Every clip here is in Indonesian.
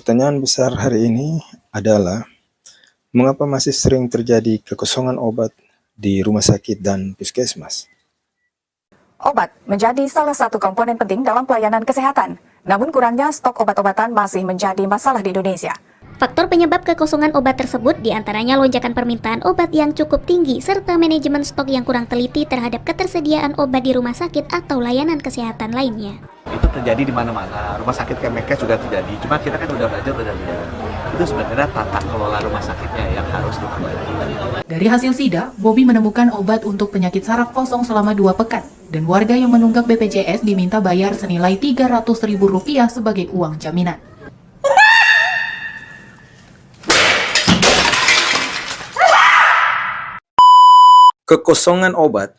Pertanyaan besar hari ini adalah, mengapa masih sering terjadi kekosongan obat di rumah sakit dan puskesmas? Obat menjadi salah satu komponen penting dalam pelayanan kesehatan. Namun kurangnya stok obat-obatan masih menjadi masalah di Indonesia. Faktor penyebab kekosongan obat tersebut diantaranya lonjakan permintaan obat yang cukup tinggi serta manajemen stok yang kurang teliti terhadap ketersediaan obat di rumah sakit atau layanan kesehatan lainnya. Itu terjadi di mana-mana, rumah sakit Kemenkes juga terjadi, cuma kita kan udah belajar itu sebenarnya tata kelola rumah sakitnya yang harus diperbaiki. Dari hasil sidak, Bobby menemukan obat untuk penyakit saraf kosong selama 2 pekan, dan warga yang menunggak BPJS diminta bayar senilai Rp300.000 sebagai uang jaminan. Kekosongan obat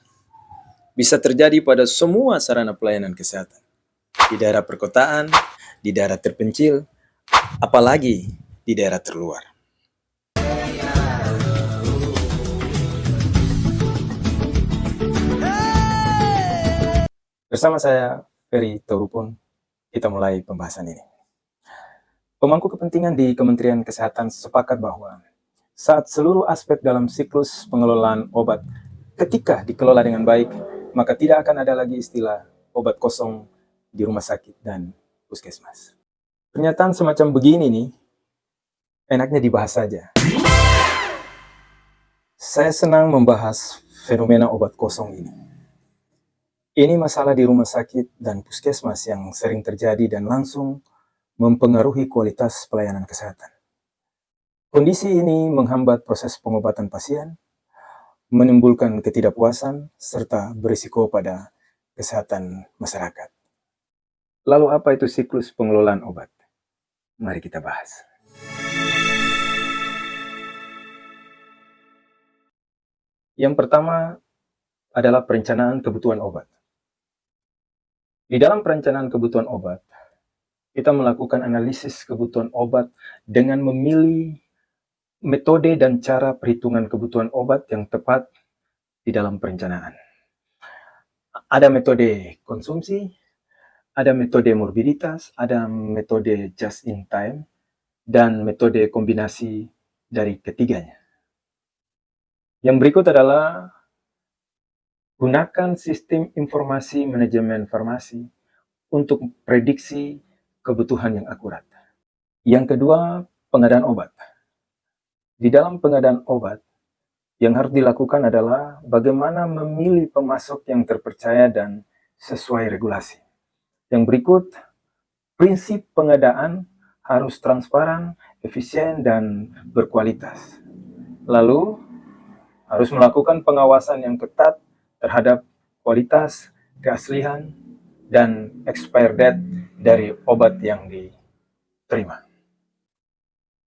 bisa terjadi pada semua sarana pelayanan kesehatan, di daerah perkotaan, di daerah terpencil, apalagi di daerah terluar. Bersama saya, Ferry Torupon, kita mulai pembahasan ini. Pemangku kepentingan di Kementerian Kesehatan sepakat bahwa saat seluruh aspek dalam siklus pengelolaan obat ketika dikelola dengan baik, maka tidak akan ada lagi istilah obat kosong di rumah sakit dan puskesmas. Pernyataan semacam begini nih, enaknya dibahas saja. Saya senang membahas fenomena obat kosong ini. Ini masalah di rumah sakit dan puskesmas yang sering terjadi dan langsung mempengaruhi kualitas pelayanan kesehatan. Kondisi ini menghambat proses pengobatan pasien, menimbulkan ketidakpuasan, serta berisiko pada kesehatan masyarakat. Lalu apa itu siklus pengelolaan obat? Mari kita bahas. Yang pertama adalah perencanaan kebutuhan obat. Di dalam perencanaan kebutuhan obat, kita melakukan analisis kebutuhan obat dengan memilih metode dan cara perhitungan kebutuhan obat yang tepat di dalam perencanaan. Ada metode konsumsi, ada metode morbiditas, ada metode just in time, dan metode kombinasi dari ketiganya. Yang berikut adalah gunakan sistem informasi manajemen farmasi untuk prediksi kebutuhan yang akurat. Yang kedua, pengadaan obat. Di dalam pengadaan obat, yang harus dilakukan adalah bagaimana memilih pemasok yang terpercaya dan sesuai regulasi. Yang berikut, prinsip pengadaan harus transparan, efisien, dan berkualitas. Lalu, harus melakukan pengawasan yang ketat terhadap kualitas, keaslian, dan expire date dari obat yang diterima.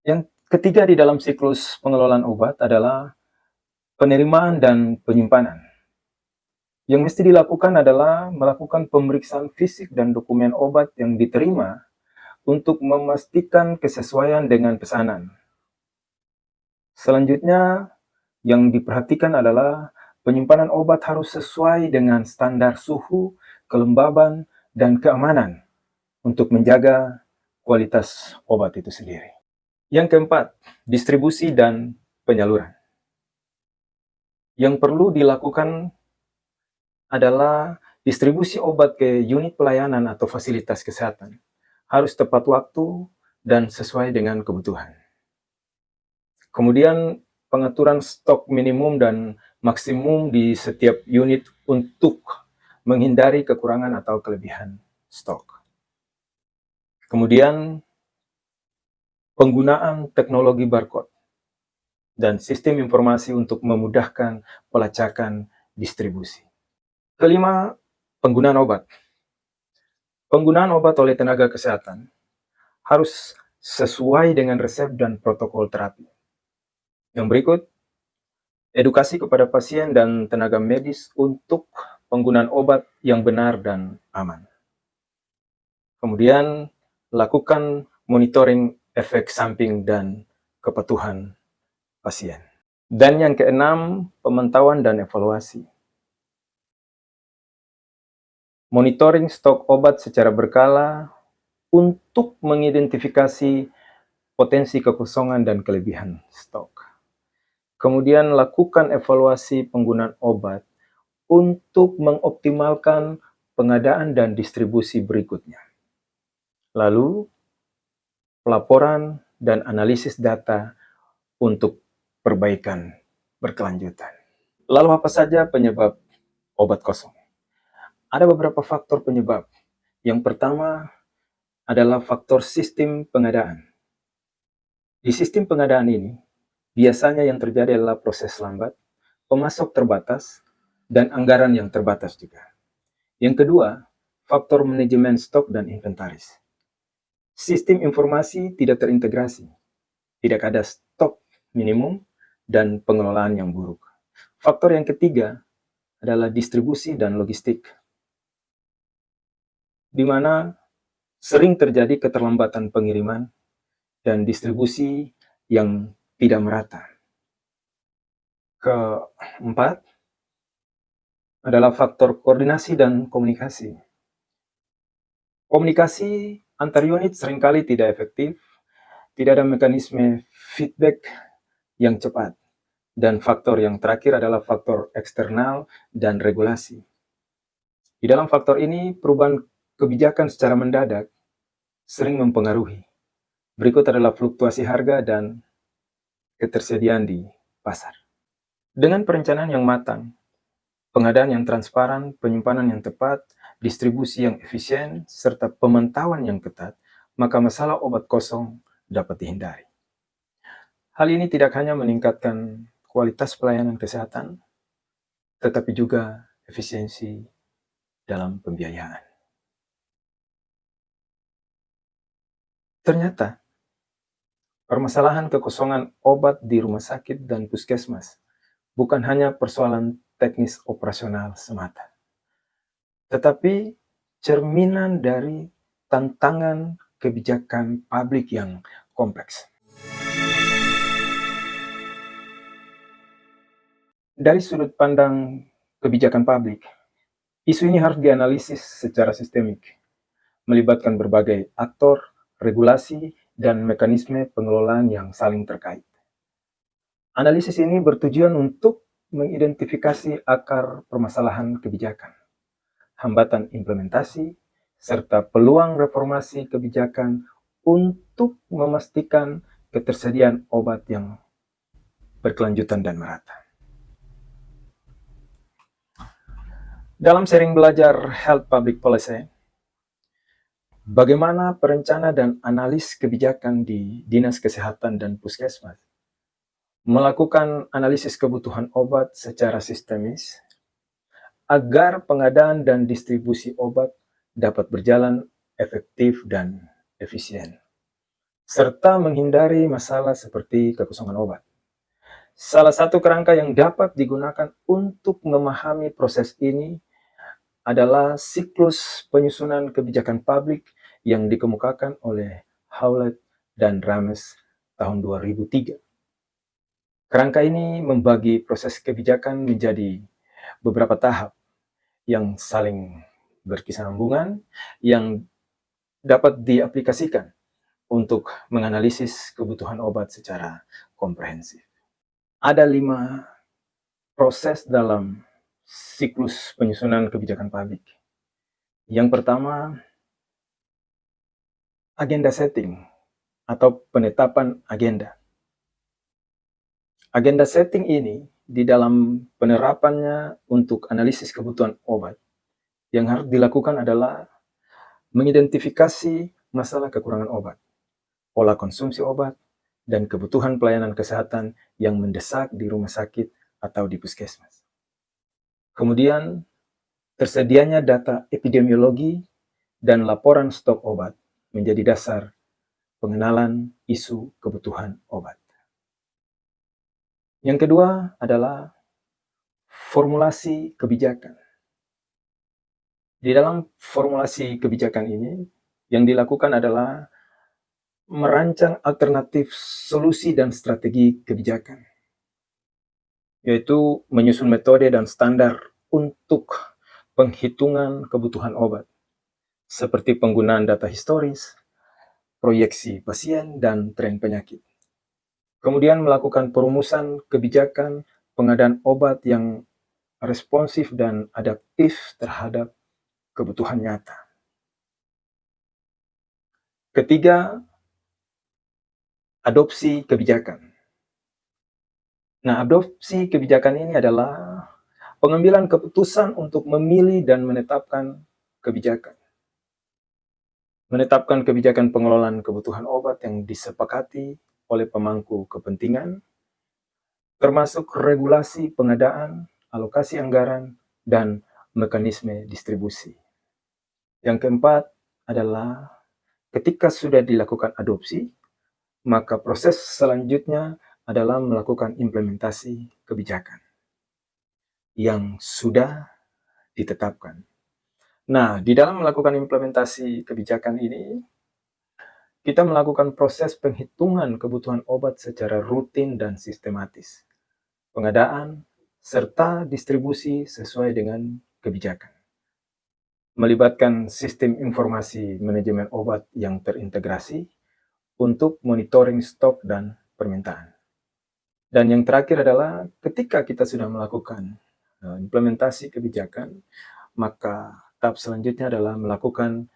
Yang ketiga di dalam siklus pengelolaan obat adalah penerimaan dan penyimpanan. Yang mesti dilakukan adalah melakukan pemeriksaan fisik dan dokumen obat yang diterima untuk memastikan kesesuaian dengan pesanan. Selanjutnya, yang diperhatikan adalah penyimpanan obat harus sesuai dengan standar suhu, kelembaban, dan keamanan untuk menjaga kualitas obat itu sendiri. Yang keempat, distribusi dan penyaluran. Yang perlu dilakukan adalah distribusi obat ke unit pelayanan atau fasilitas kesehatan harus tepat waktu dan sesuai dengan kebutuhan. Kemudian pengaturan stok minimum dan maksimum di setiap unit untuk menghindari kekurangan atau kelebihan stok. Kemudian penggunaan teknologi barcode dan sistem informasi untuk memudahkan pelacakan distribusi. Kelima, penggunaan obat. Penggunaan obat oleh tenaga kesehatan harus sesuai dengan resep dan protokol terapi. Yang berikut, edukasi kepada pasien dan tenaga medis untuk penggunaan obat yang benar dan aman. Kemudian, lakukan monitoring efek samping dan kepatuhan pasien. Dan yang keenam, pemantauan dan evaluasi. Monitoring stok obat secara berkala untuk mengidentifikasi potensi kekosongan dan kelebihan stok. Kemudian lakukan evaluasi penggunaan obat untuk mengoptimalkan pengadaan dan distribusi berikutnya. Lalu, pelaporan dan analisis data untuk perbaikan berkelanjutan. Lalu apa saja penyebab obat kosong? Ada beberapa faktor penyebab. Yang pertama adalah faktor sistem pengadaan. Di sistem pengadaan ini, biasanya yang terjadi adalah proses lambat, pemasok terbatas, dan anggaran yang terbatas juga. Yang kedua, faktor manajemen stok dan inventaris. Sistem informasi tidak terintegrasi, tidak ada stok minimum, dan pengelolaan yang buruk. Faktor yang ketiga adalah distribusi dan logistik, di mana sering terjadi keterlambatan pengiriman dan distribusi yang tidak merata. Keempat adalah faktor koordinasi dan komunikasi. Komunikasi antar unit seringkali tidak efektif, tidak ada mekanisme feedback yang cepat, dan faktor yang terakhir adalah faktor eksternal dan regulasi. Di dalam faktor ini, perubahan kebijakan secara mendadak sering mempengaruhi. Berikut adalah fluktuasi harga dan ketersediaan di pasar. Dengan perencanaan yang matang, pengadaan yang transparan, penyimpanan yang tepat, distribusi yang efisien, serta pemantauan yang ketat, maka masalah obat kosong dapat dihindari. Hal ini tidak hanya meningkatkan kualitas pelayanan kesehatan, tetapi juga efisiensi dalam pembiayaan. Ternyata, permasalahan kekosongan obat di rumah sakit dan puskesmas bukan hanya persoalan teknis operasional semata, tetapi cerminan dari tantangan kebijakan publik yang kompleks. Dari sudut pandang kebijakan publik, isu ini harus dianalisis secara sistemik, melibatkan berbagai aktor, regulasi, dan mekanisme pengelolaan yang saling terkait. Analisis ini bertujuan untuk mengidentifikasi akar permasalahan kebijakan, hambatan implementasi, serta peluang reformasi kebijakan untuk memastikan ketersediaan obat yang berkelanjutan dan merata. Dalam sharing belajar Health Public Policy, bagaimana perencana dan analis kebijakan di Dinas Kesehatan dan Puskesmas melakukan analisis kebutuhan obat secara sistemis agar pengadaan dan distribusi obat dapat berjalan efektif dan efisien, serta menghindari masalah seperti kekosongan obat. Salah satu kerangka yang dapat digunakan untuk memahami proses ini adalah siklus penyusunan kebijakan publik yang dikemukakan oleh Howlett dan Rames tahun 2003. Kerangka ini membagi proses kebijakan menjadi beberapa tahap yang saling berkesinambungan yang dapat diaplikasikan untuk menganalisis kebutuhan obat secara komprehensif. Ada 5 proses dalam siklus penyusunan kebijakan publik. Yang pertama, agenda setting atau penetapan agenda. Agenda setting ini di dalam penerapannya untuk analisis kebutuhan obat yang harus dilakukan adalah mengidentifikasi masalah kekurangan obat, pola konsumsi obat, dan kebutuhan pelayanan kesehatan yang mendesak di rumah sakit atau di puskesmas. Kemudian, tersedianya data epidemiologi dan laporan stok obat menjadi dasar pengenalan isu kebutuhan obat. Yang kedua adalah formulasi kebijakan. Di dalam formulasi kebijakan ini, yang dilakukan adalah merancang alternatif solusi dan strategi kebijakan, yaitu menyusun metode dan standar untuk penghitungan kebutuhan obat, seperti penggunaan data historis, proyeksi pasien dan tren penyakit. Kemudian melakukan perumusan kebijakan pengadaan obat yang responsif dan adaptif terhadap kebutuhan nyata. Ketiga, adopsi kebijakan. Nah, adopsi kebijakan ini adalah pengambilan keputusan untuk memilih dan menetapkan kebijakan. Menetapkan kebijakan pengelolaan kebutuhan obat yang disepakati oleh pemangku kepentingan, termasuk regulasi pengadaan, alokasi anggaran, dan mekanisme distribusi. Yang keempat adalah ketika sudah dilakukan adopsi, maka proses selanjutnya adalah melakukan implementasi kebijakan yang sudah ditetapkan. Nah, di dalam melakukan implementasi kebijakan ini, kita melakukan proses penghitungan kebutuhan obat secara rutin dan sistematis, pengadaan, serta distribusi sesuai dengan kebijakan. Melibatkan sistem informasi manajemen obat yang terintegrasi untuk monitoring stok dan permintaan. Dan yang terakhir adalah ketika kita sudah melakukan implementasi kebijakan, maka tahap selanjutnya adalah melakukan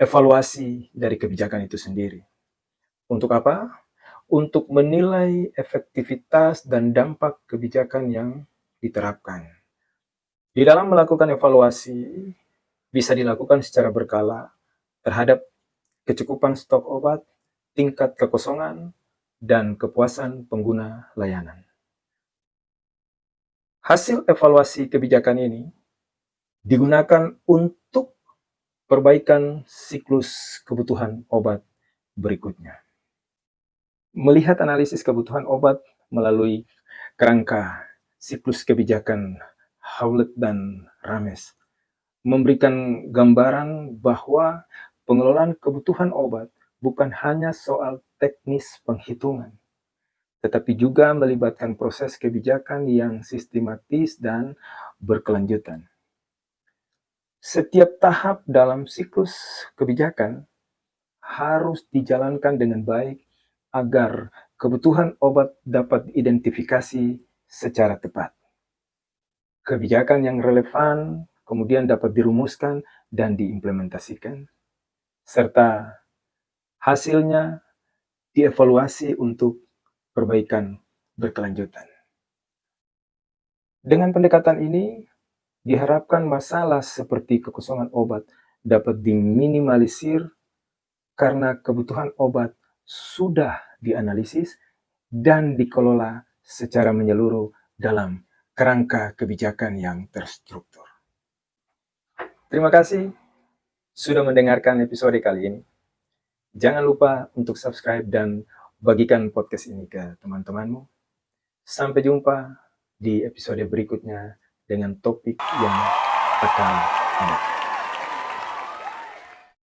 evaluasi dari kebijakan itu sendiri. Untuk apa? Untuk menilai efektivitas dan dampak kebijakan yang diterapkan. Di dalam melakukan evaluasi, bisa dilakukan secara berkala terhadap kecukupan stok obat, tingkat kekosongan, dan kepuasan pengguna layanan. Hasil evaluasi kebijakan ini digunakan untuk perbaikan siklus kebutuhan obat berikutnya. Melihat analisis kebutuhan obat melalui kerangka siklus kebijakan Hewlett dan Rames memberikan gambaran bahwa pengelolaan kebutuhan obat bukan hanya soal teknis penghitungan, tetapi juga melibatkan proses kebijakan yang sistematis dan berkelanjutan. Setiap tahap dalam siklus kebijakan harus dijalankan dengan baik agar kebutuhan obat dapat diidentifikasi secara tepat. Kebijakan yang relevan kemudian dapat dirumuskan dan diimplementasikan, serta hasilnya dievaluasi untuk perbaikan berkelanjutan. Dengan pendekatan ini, diharapkan masalah seperti kekosongan obat dapat diminimalisir karena kebutuhan obat sudah dianalisis dan dikelola secara menyeluruh dalam kerangka kebijakan yang terstruktur. Terima kasih sudah mendengarkan episode kali ini. Jangan lupa untuk subscribe dan bagikan podcast ini ke teman-temanmu. Sampai jumpa di episode berikutnya dengan topik yang akan ada.